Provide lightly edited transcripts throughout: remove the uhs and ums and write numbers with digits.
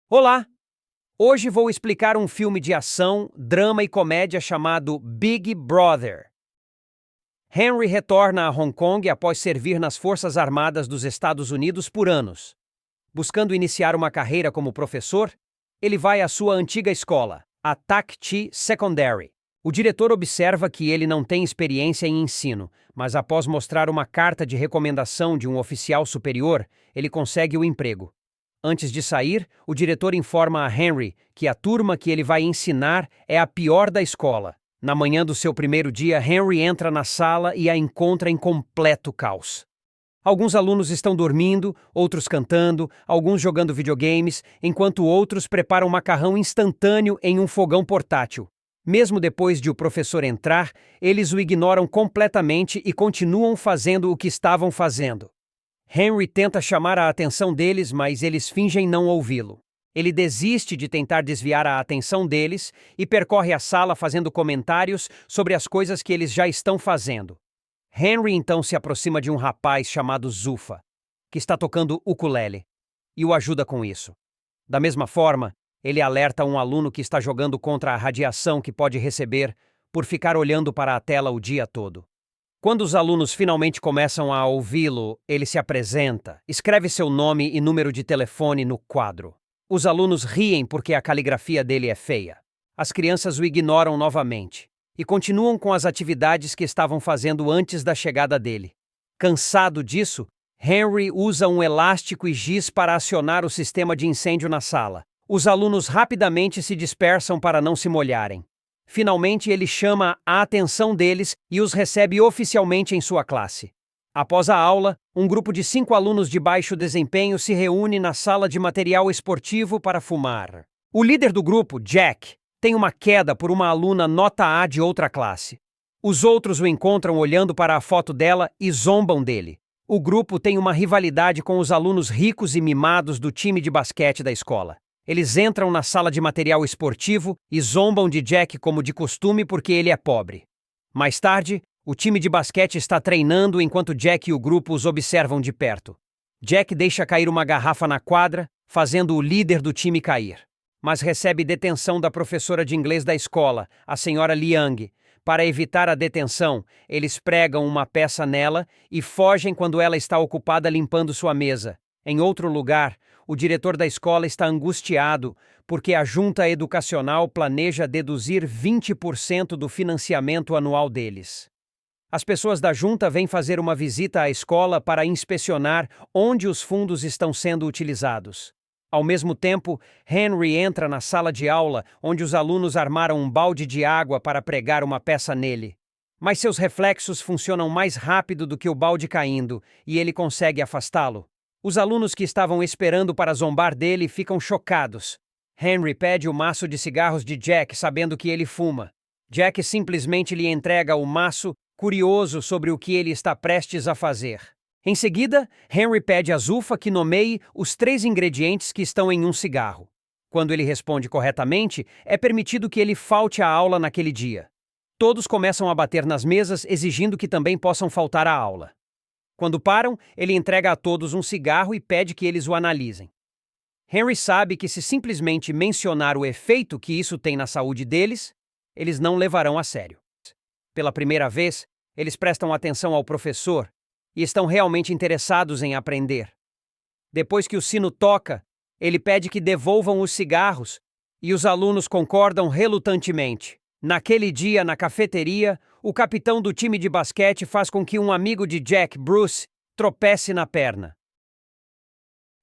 Olá! Hoje vou explicar um filme de ação, drama e comédia chamado Big Brother. Henry retorna a Hong Kong após servir nas Forças Armadas dos Estados Unidos por anos. Buscando iniciar uma carreira como professor, ele vai à sua antiga escola, a Tak Chi Secondary. O diretor observa que ele não tem experiência em ensino, mas após mostrar uma carta de recomendação de um oficial superior, ele consegue o emprego. Antes de sair, o diretor informa a Henry que a turma que ele vai ensinar é a pior da escola. Na manhã do seu primeiro dia, Henry entra na sala e a encontra em completo caos. Alguns alunos estão dormindo, outros cantando, alguns jogando videogames, enquanto outros preparam macarrão instantâneo em um fogão portátil. Mesmo depois de o professor entrar, eles o ignoram completamente e continuam fazendo o que estavam fazendo. Henry tenta chamar a atenção deles, mas eles fingem não ouvi-lo. Ele desiste de tentar desviar a atenção deles e percorre a sala fazendo comentários sobre as coisas que eles já estão fazendo. Henry então se aproxima de um rapaz chamado Zufa, que está tocando ukulele, e o ajuda com isso. Da mesma forma, ele alerta um aluno que está jogando contra a radiação que pode receber por ficar olhando para a tela o dia todo. Quando os alunos finalmente começam a ouvi-lo, ele se apresenta, escreve seu nome e número de telefone no quadro. Os alunos riem porque a caligrafia dele é feia. As crianças o ignoram novamente e continuam com as atividades que estavam fazendo antes da chegada dele. Cansado disso, Henry usa um elástico e giz para acionar o sistema de incêndio na sala. Os alunos rapidamente se dispersam para não se molharem. Finalmente, ele chama a atenção deles e os recebe oficialmente em sua classe. Após a aula, um grupo de 5 alunos de baixo desempenho se reúne na sala de material esportivo para fumar. O líder do grupo, Jack, tem uma queda por uma aluna nota A de outra classe. Os outros o encontram olhando para a foto dela e zombam dele. O grupo tem uma rivalidade com os alunos ricos e mimados do time de basquete da escola. Eles entram na sala de material esportivo e zombam de Jack como de costume porque ele é pobre. Mais tarde, o time de basquete está treinando enquanto Jack e o grupo os observam de perto. Jack deixa cair uma garrafa na quadra, fazendo o líder do time cair. Mas recebe detenção da professora de inglês da escola, a senhora Liang. Para evitar a detenção, eles pregam uma peça nela e fogem quando ela está ocupada limpando sua mesa. Em outro lugar, o diretor da escola está angustiado porque a junta educacional planeja deduzir 20% do financiamento anual deles. As pessoas da junta vêm fazer uma visita à escola para inspecionar onde os fundos estão sendo utilizados. Ao mesmo tempo, Henry entra na sala de aula onde os alunos armaram um balde de água para pregar uma peça nele. Mas seus reflexos funcionam mais rápido do que o balde caindo e ele consegue afastá-lo. Os alunos que estavam esperando para zombar dele ficam chocados. Henry pede o maço de cigarros de Jack, sabendo que ele fuma. Jack simplesmente lhe entrega o maço, curioso sobre o que ele está prestes a fazer. Em seguida, Henry pede a Zufa que nomeie os 3 ingredientes que estão em um cigarro. Quando ele responde corretamente, é permitido que ele falte à aula naquele dia. Todos começam a bater nas mesas, exigindo que também possam faltar à aula. Quando param, ele entrega a todos um cigarro e pede que eles o analisem. Henry sabe que se simplesmente mencionar o efeito que isso tem na saúde deles, eles não levarão a sério. Pela primeira vez, eles prestam atenção ao professor e estão realmente interessados em aprender. Depois que o sino toca, ele pede que devolvam os cigarros e os alunos concordam relutantemente. Naquele dia, na cafeteria, o capitão do time de basquete faz com que um amigo de Jack, Bruce, tropece na perna.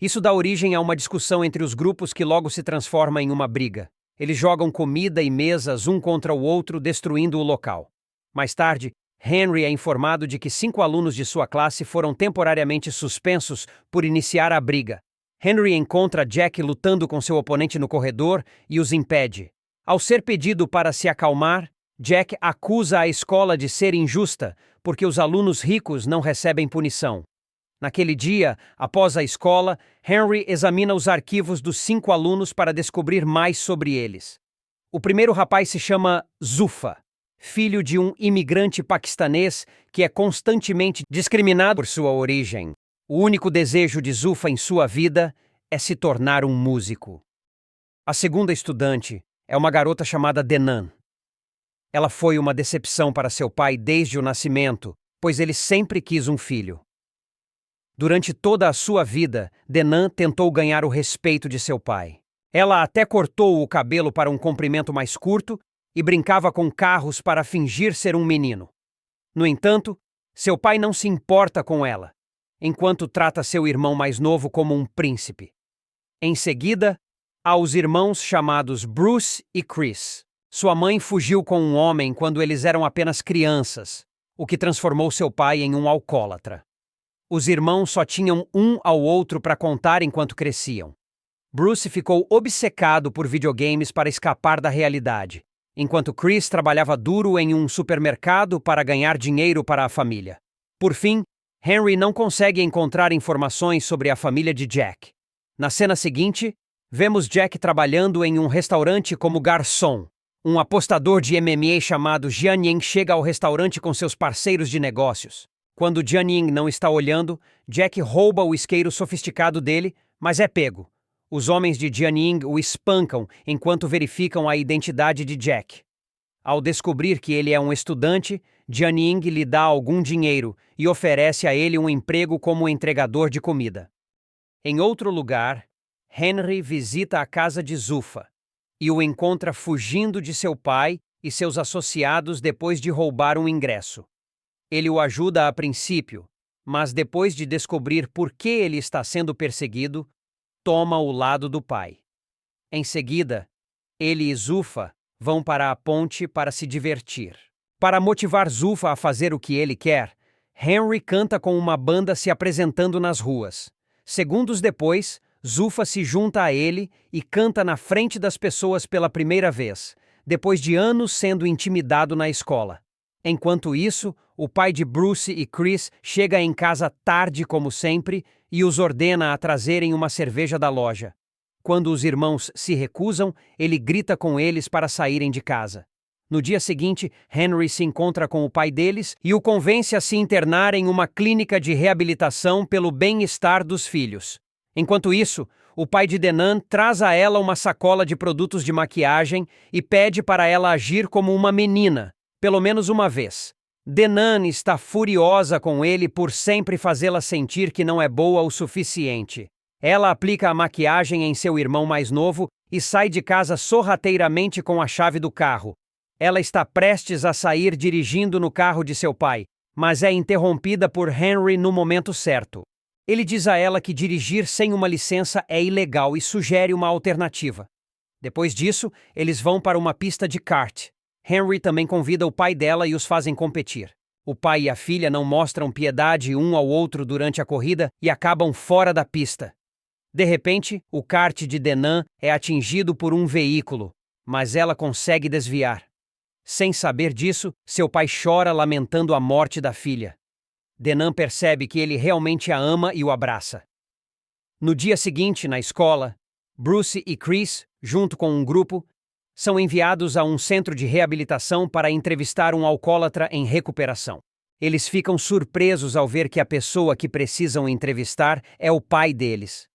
Isso dá origem a uma discussão entre os grupos que logo se transforma em uma briga. Eles jogam comida e mesas um contra o outro, destruindo o local. Mais tarde, Henry é informado de que 5 alunos de sua classe foram temporariamente suspensos por iniciar a briga. Henry encontra Jack lutando com seu oponente no corredor e os impede. Ao ser pedido para se acalmar, Jack acusa a escola de ser injusta porque os alunos ricos não recebem punição. Naquele dia, após a escola, Henry examina os arquivos dos 5 alunos para descobrir mais sobre eles. O primeiro rapaz se chama Zufa, filho de um imigrante paquistanês que é constantemente discriminado por sua origem. O único desejo de Zufa em sua vida é se tornar um músico. A segunda estudante é uma garota chamada Denan. Ela foi uma decepção para seu pai desde o nascimento, pois ele sempre quis um filho. Durante toda a sua vida, Denan tentou ganhar o respeito de seu pai. Ela até cortou o cabelo para um comprimento mais curto e brincava com carros para fingir ser um menino. No entanto, seu pai não se importa com ela, enquanto trata seu irmão mais novo como um príncipe. Em seguida, há os irmãos chamados Bruce e Chris. Sua mãe fugiu com um homem quando eles eram apenas crianças, o que transformou seu pai em um alcoólatra. Os irmãos só tinham um ao outro para contar enquanto cresciam. Bruce ficou obcecado por videogames para escapar da realidade, enquanto Chris trabalhava duro em um supermercado para ganhar dinheiro para a família. Por fim, Henry não consegue encontrar informações sobre a família de Jack. Na cena seguinte, vemos Jack trabalhando em um restaurante como garçom. Um apostador de MMA chamado Jianying chega ao restaurante com seus parceiros de negócios. Quando Jianying não está olhando, Jack rouba o isqueiro sofisticado dele, mas é pego. Os homens de Jianying o espancam enquanto verificam a identidade de Jack. Ao descobrir que ele é um estudante, Jianying lhe dá algum dinheiro e oferece a ele um emprego como entregador de comida. Em outro lugar, Henry visita a casa de Zufa e o encontra fugindo de seu pai e seus associados depois de roubar um ingresso. Ele o ajuda a princípio, mas depois de descobrir por que ele está sendo perseguido, toma o lado do pai. Em seguida, ele e Zufa vão para a ponte para se divertir. Para motivar Zufa a fazer o que ele quer, Henry canta com uma banda se apresentando nas ruas. Segundos depois, Zufa se junta a ele e canta na frente das pessoas pela primeira vez, depois de anos sendo intimidado na escola. Enquanto isso, o pai de Bruce e Chris chega em casa tarde como sempre e os ordena a trazerem uma cerveja da loja. Quando os irmãos se recusam, ele grita com eles para saírem de casa. No dia seguinte, Henry se encontra com o pai deles e o convence a se internar em uma clínica de reabilitação pelo bem-estar dos filhos. Enquanto isso, o pai de Denan traz a ela uma sacola de produtos de maquiagem e pede para ela agir como uma menina, pelo menos uma vez. Denan está furiosa com ele por sempre fazê-la sentir que não é boa o suficiente. Ela aplica a maquiagem em seu irmão mais novo e sai de casa sorrateiramente com a chave do carro. Ela está prestes a sair dirigindo no carro de seu pai, mas é interrompida por Henry no momento certo. Ele diz a ela que dirigir sem uma licença é ilegal e sugere uma alternativa. Depois disso, eles vão para uma pista de kart. Henry também convida o pai dela e os fazem competir. O pai e a filha não mostram piedade um ao outro durante a corrida e acabam fora da pista. De repente, o kart de Denan é atingido por um veículo, mas ela consegue desviar. Sem saber disso, seu pai chora lamentando a morte da filha. Denan percebe que ele realmente a ama e o abraça. No dia seguinte, na escola, Bruce e Chris, junto com um grupo, são enviados a um centro de reabilitação para entrevistar um alcoólatra em recuperação. Eles ficam surpresos ao ver que a pessoa que precisam entrevistar é o pai deles.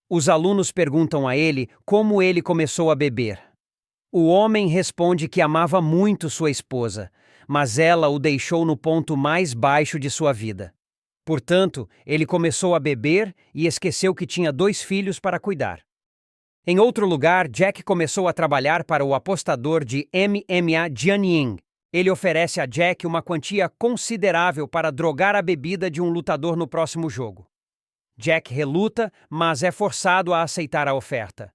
Os alunos perguntam a ele como ele começou a beber. O homem responde que amava muito sua esposa, mas ela o deixou no ponto mais baixo de sua vida. Portanto, ele começou a beber e esqueceu que tinha 2 filhos para cuidar. Em outro lugar, Jack começou a trabalhar para o apostador de MMA Jianying. Ele oferece a Jack uma quantia considerável para drogar a bebida de um lutador no próximo jogo. Jack reluta, mas é forçado a aceitar a oferta.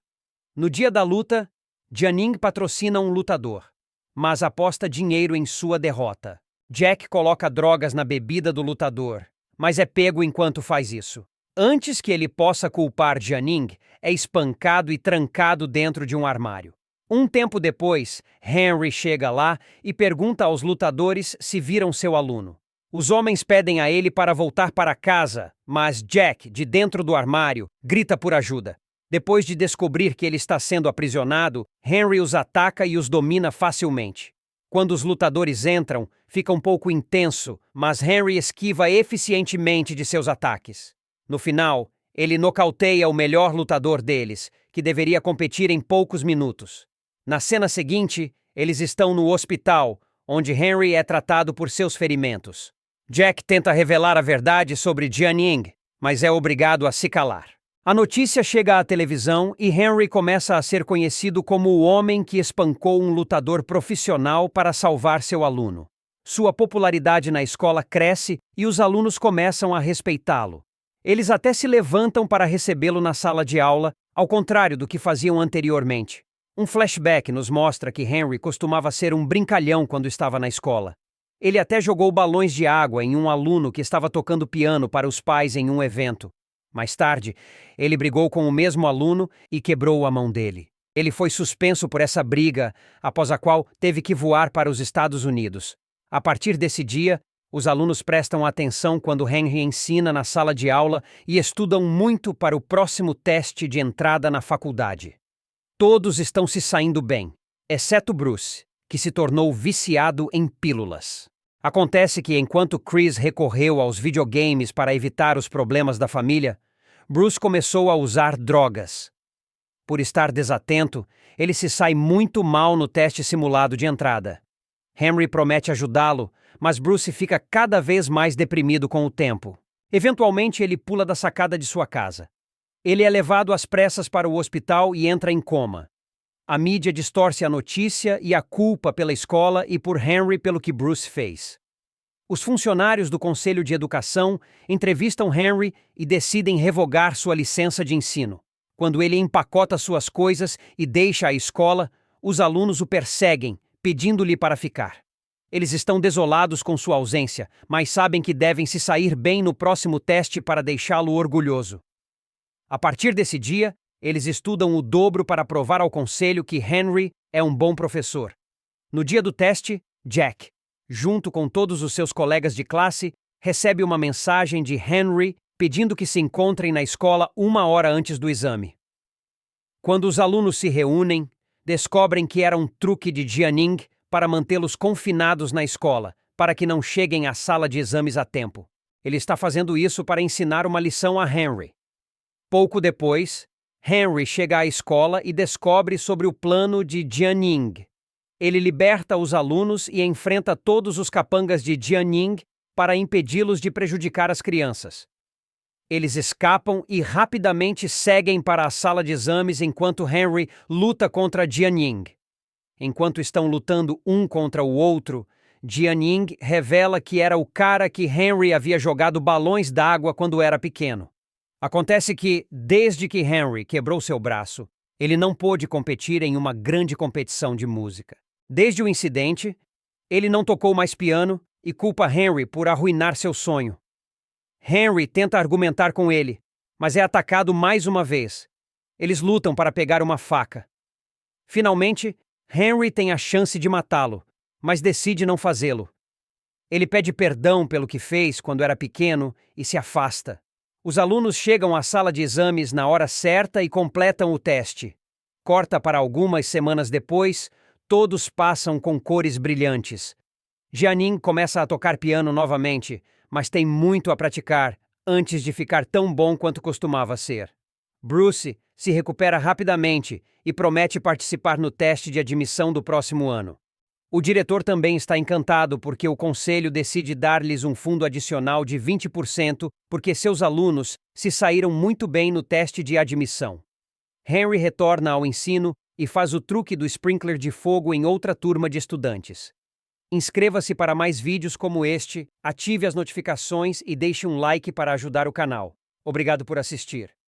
No dia da luta, Jianying patrocina um lutador, mas aposta dinheiro em sua derrota. Jack coloca drogas na bebida do lutador, mas é pego enquanto faz isso. Antes que ele possa culpar Jianying, é espancado e trancado dentro de um armário. Um tempo depois, Henry chega lá e pergunta aos lutadores se viram seu aluno. Os homens pedem a ele para voltar para casa, mas Jack, de dentro do armário, grita por ajuda. Depois de descobrir que ele está sendo aprisionado, Henry os ataca e os domina facilmente. Quando os lutadores entram, fica um pouco intenso, mas Henry esquiva eficientemente de seus ataques. No final, ele nocauteia o melhor lutador deles, que deveria competir em poucos minutos. Na cena seguinte, eles estão no hospital, onde Henry é tratado por seus ferimentos. Jack tenta revelar a verdade sobre Jianying, mas é obrigado a se calar. A notícia chega à televisão e Henry começa a ser conhecido como o homem que espancou um lutador profissional para salvar seu aluno. Sua popularidade na escola cresce e os alunos começam a respeitá-lo. Eles até se levantam para recebê-lo na sala de aula, ao contrário do que faziam anteriormente. Um flashback nos mostra que Henry costumava ser um brincalhão quando estava na escola. Ele até jogou balões de água em um aluno que estava tocando piano para os pais em um evento. Mais tarde, ele brigou com o mesmo aluno e quebrou a mão dele. Ele foi suspenso por essa briga, após a qual teve que voar para os Estados Unidos. A partir desse dia, os alunos prestam atenção quando Henry ensina na sala de aula e estudam muito para o próximo teste de entrada na faculdade. Todos estão se saindo bem, exceto Bruce, que se tornou viciado em pílulas. Acontece que enquanto Chris recorreu aos videogames para evitar os problemas da família, Bruce começou a usar drogas. Por estar desatento, ele se sai muito mal no teste simulado de entrada. Henry promete ajudá-lo, mas Bruce fica cada vez mais deprimido com o tempo. Eventualmente, ele pula da sacada de sua casa. Ele é levado às pressas para o hospital e entra em coma. A mídia distorce a notícia e a culpa pela escola e por Henry pelo que Bruce fez. Os funcionários do Conselho de Educação entrevistam Henry e decidem revogar sua licença de ensino. Quando ele empacota suas coisas e deixa a escola, os alunos o perseguem, pedindo-lhe para ficar. Eles estão desolados com sua ausência, mas sabem que devem se sair bem no próximo teste para deixá-lo orgulhoso. A partir desse dia, eles estudam o dobro para provar ao conselho que Henry é um bom professor. No dia do teste, Jack, junto com todos os seus colegas de classe, recebe uma mensagem de Henry pedindo que se encontrem na escola 1 hora antes do exame. Quando os alunos se reúnem, descobrem que era um truque de Jianying para mantê-los confinados na escola, para que não cheguem à sala de exames a tempo. Ele está fazendo isso para ensinar uma lição a Henry. Pouco depois, Henry chega à escola e descobre sobre o plano de Jianying. Ele liberta os alunos e enfrenta todos os capangas de Jianying para impedi-los de prejudicar as crianças. Eles escapam e rapidamente seguem para a sala de exames enquanto Henry luta contra Jianying. Enquanto estão lutando um contra o outro, Jianying revela que era o cara que Henry havia jogado balões d'água quando era pequeno. Acontece que, desde que Henry quebrou seu braço, ele não pôde competir em uma grande competição de música. Desde o incidente, ele não tocou mais piano e culpa Henry por arruinar seu sonho. Henry tenta argumentar com ele, mas é atacado mais uma vez. Eles lutam para pegar uma faca. Finalmente, Henry tem a chance de matá-lo, mas decide não fazê-lo. Ele pede perdão pelo que fez quando era pequeno e se afasta. Os alunos chegam à sala de exames na hora certa e completam o teste. Corta para algumas semanas depois, todos passam com cores brilhantes. Jianying começa a tocar piano novamente, mas tem muito a praticar antes de ficar tão bom quanto costumava ser. Bruce se recupera rapidamente e promete participar no teste de admissão do próximo ano. O diretor também está encantado porque o conselho decide dar-lhes um fundo adicional de 20% porque seus alunos se saíram muito bem no teste de admissão. Henry retorna ao ensino e faz o truque do sprinkler de fogo em outra turma de estudantes. Inscreva-se para mais vídeos como este, ative as notificações e deixe um like para ajudar o canal. Obrigado por assistir.